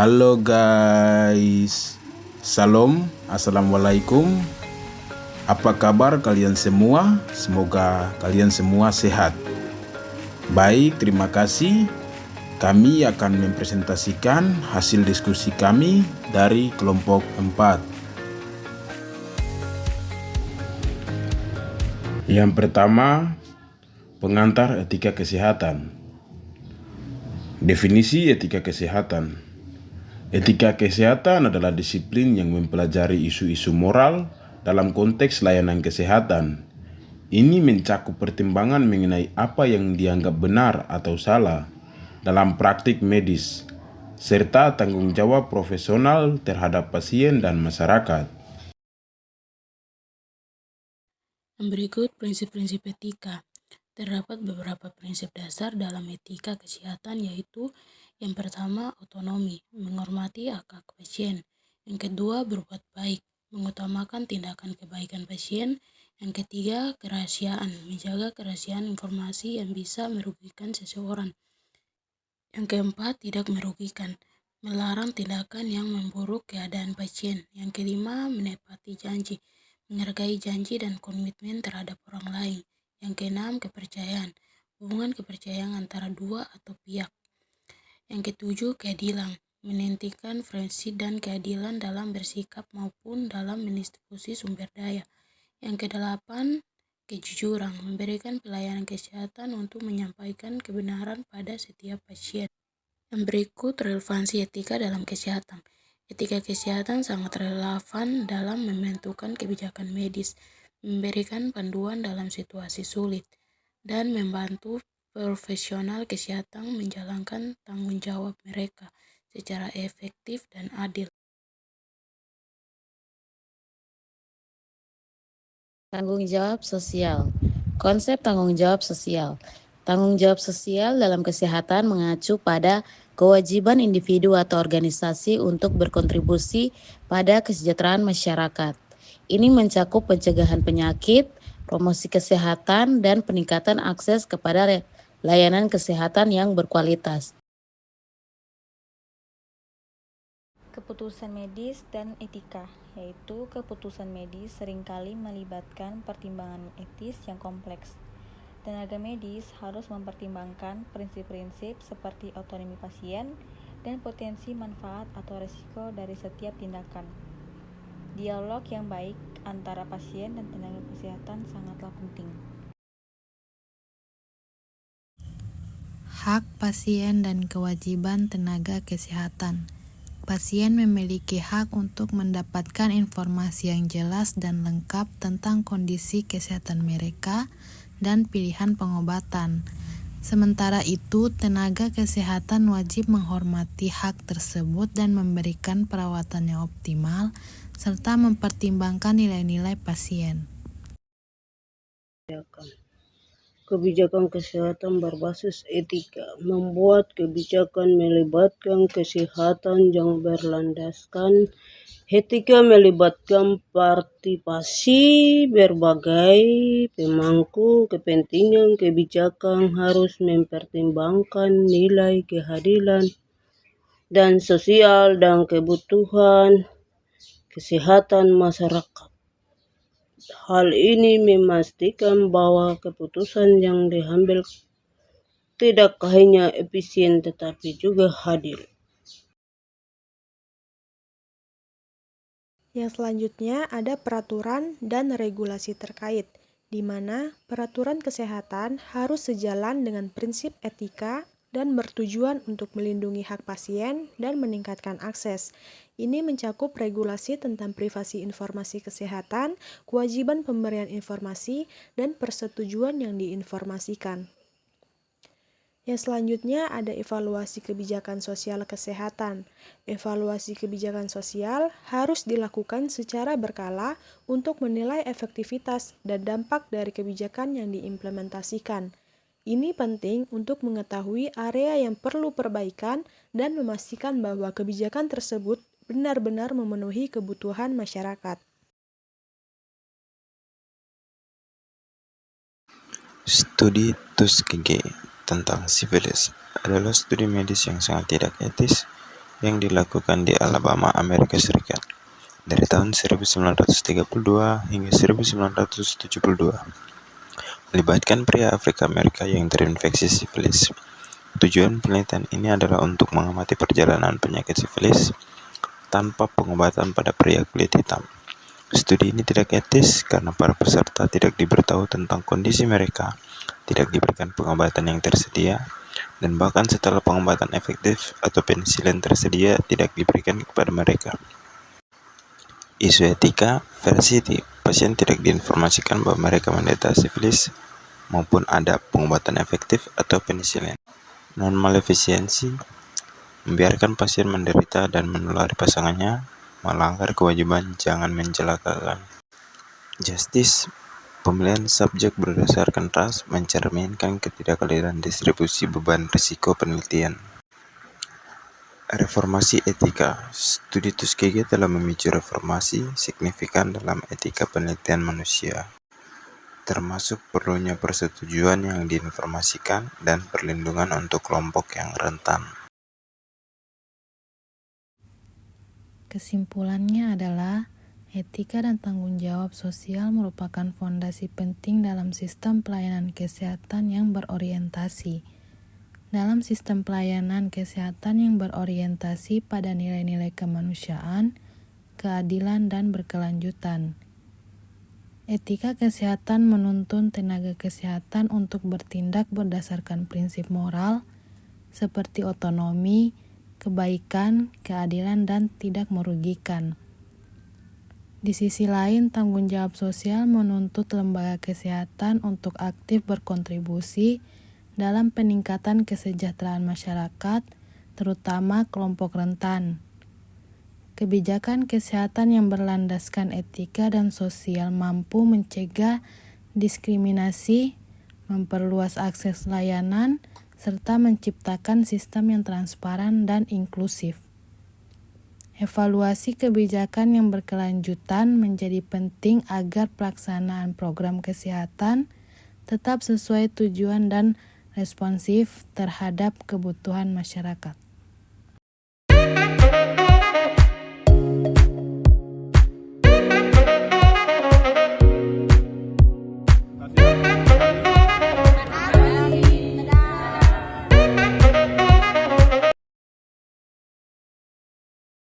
Halo guys, Salam, Assalamualaikum. Apa kabar kalian semua? Semoga kalian semua sehat. Baik, terima kasih. Kami akan mempresentasikan hasil diskusi kami dari kelompok 4. Yang pertama, pengantar etika kesehatan. Definisi etika kesehatan. Etika kesehatan adalah disiplin yang mempelajari isu-isu moral dalam konteks layanan kesehatan. Ini mencakup pertimbangan mengenai apa yang dianggap benar atau salah dalam praktik medis, serta tanggung jawab profesional terhadap pasien dan masyarakat. Berikut prinsip-prinsip etika. Terdapat beberapa prinsip dasar dalam etika kesehatan, yaitu yang pertama, otonomi, menghormati hak pasien. Yang kedua, berbuat baik, mengutamakan tindakan kebaikan pasien. Yang ketiga, kerahasiaan, menjaga kerahasiaan informasi yang bisa merugikan seseorang. Yang keempat, tidak merugikan, melarang tindakan yang memburuk keadaan pasien. Yang kelima, menepati janji, menghargai janji dan komitmen terhadap orang lain. Yang keenam, kepercayaan, hubungan kepercayaan antara dua atau pihak. Yang ketujuh, keadilan, menentikan prinsip dan keadilan dalam bersikap maupun dalam mendistribusi sumber daya. Yang kedelapan, kejujuran, memberikan pelayanan kesehatan untuk menyampaikan kebenaran pada setiap pasien. Yang berikut relevansi etika dalam kesehatan. Etika kesehatan sangat relevan dalam menentukan kebijakan medis, memberikan panduan dalam situasi sulit, dan membantu profesional kesehatan menjalankan tanggung jawab mereka secara efektif dan adil. Tanggung jawab sosial. Konsep tanggung jawab sosial. Tanggung jawab sosial dalam kesehatan mengacu pada kewajiban individu atau organisasi untuk berkontribusi pada kesejahteraan masyarakat. Ini mencakup pencegahan penyakit, promosi kesehatan, dan peningkatan akses kepada layanan kesehatan yang berkualitas. Keputusan medis dan etika, yaitu keputusan medis seringkali melibatkan pertimbangan etis yang kompleks. Tenaga medis harus mempertimbangkan prinsip-prinsip seperti otonomi pasien dan potensi manfaat atau risiko dari setiap tindakan. Dialog yang baik antara pasien dan tenaga kesehatan sangatlah penting. Hak pasien dan kewajiban tenaga kesehatan. Pasien memiliki hak untuk mendapatkan informasi yang jelas dan lengkap tentang kondisi kesehatan mereka dan pilihan pengobatan. Sementara itu, tenaga kesehatan wajib menghormati hak tersebut dan memberikan perawatan yang optimal, serta mempertimbangkan nilai-nilai pasien. Kebijakan kesehatan berbasis etika. Membuat kebijakan melibatkan kesehatan yang berlandaskan etika, melibatkan partisipasi berbagai pemangku kepentingan. Kebijakan harus mempertimbangkan nilai keadilan dan sosial dan kebutuhan kesehatan masyarakat. Hal ini memastikan bahwa keputusan yang diambil tidak hanya efisien tetapi juga adil. Yang selanjutnya ada peraturan dan regulasi terkait, di mana peraturan kesehatan harus sejalan dengan prinsip etika dan bertujuan untuk melindungi hak pasien dan meningkatkan akses. Ini mencakup regulasi tentang privasi informasi kesehatan, kewajiban pemberian informasi, dan persetujuan yang diinformasikan. Yang selanjutnya ada evaluasi kebijakan sosial kesehatan. Evaluasi kebijakan sosial harus dilakukan secara berkala untuk menilai efektivitas dan dampak dari kebijakan yang diimplementasikan. Ini penting untuk mengetahui area yang perlu perbaikan dan memastikan bahwa kebijakan tersebut benar-benar memenuhi kebutuhan masyarakat. Studi Tuskegee tentang sifilis adalah studi medis yang sangat tidak etis yang dilakukan di Alabama, Amerika Serikat dari tahun 1932 hingga 1972, melibatkan pria Afrika Amerika yang terinfeksi sifilis. Tujuan penelitian ini adalah untuk mengamati perjalanan penyakit sifilis tanpa pengobatan pada pria kulit hitam. Studi ini tidak etis karena para peserta tidak diberitahu tentang kondisi mereka, tidak diberikan pengobatan yang tersedia, dan bahkan setelah pengobatan efektif atau penisilin tersedia tidak diberikan kepada mereka. Isu etika versi pasien tidak diinformasikan bahwa mereka menderita sifilis maupun ada pengobatan efektif atau penisilin. Non-malefisiensi membiarkan pasien menderita dan menulari pasangannya, melanggar kewajiban jangan mencelakakan. Justice, pemilihan subjek berdasarkan ras mencerminkan ketidakadilan distribusi beban risiko penelitian. Reformasi etika. Studi Tuskegee telah memicu reformasi signifikan dalam etika penelitian manusia, termasuk perlunya persetujuan yang diinformasikan dan perlindungan untuk kelompok yang rentan. Kesimpulannya adalah etika dan tanggung jawab sosial merupakan fondasi penting dalam sistem pelayanan kesehatan yang berorientasi. Dalam sistem pelayanan kesehatan yang berorientasi pada nilai-nilai kemanusiaan, keadilan, dan berkelanjutan. Etika kesehatan menuntun tenaga kesehatan untuk bertindak berdasarkan prinsip moral seperti otonomi, kebaikan, keadilan, dan tidak merugikan. Di sisi lain, tanggung jawab sosial menuntut lembaga kesehatan untuk aktif berkontribusi dalam peningkatan kesejahteraan masyarakat, terutama kelompok rentan. Kebijakan kesehatan yang berlandaskan etika dan sosial mampu mencegah diskriminasi, memperluas akses layanan, serta menciptakan sistem yang transparan dan inklusif. Evaluasi kebijakan yang berkelanjutan menjadi penting agar pelaksanaan program kesehatan tetap sesuai tujuan dan responsif terhadap kebutuhan masyarakat.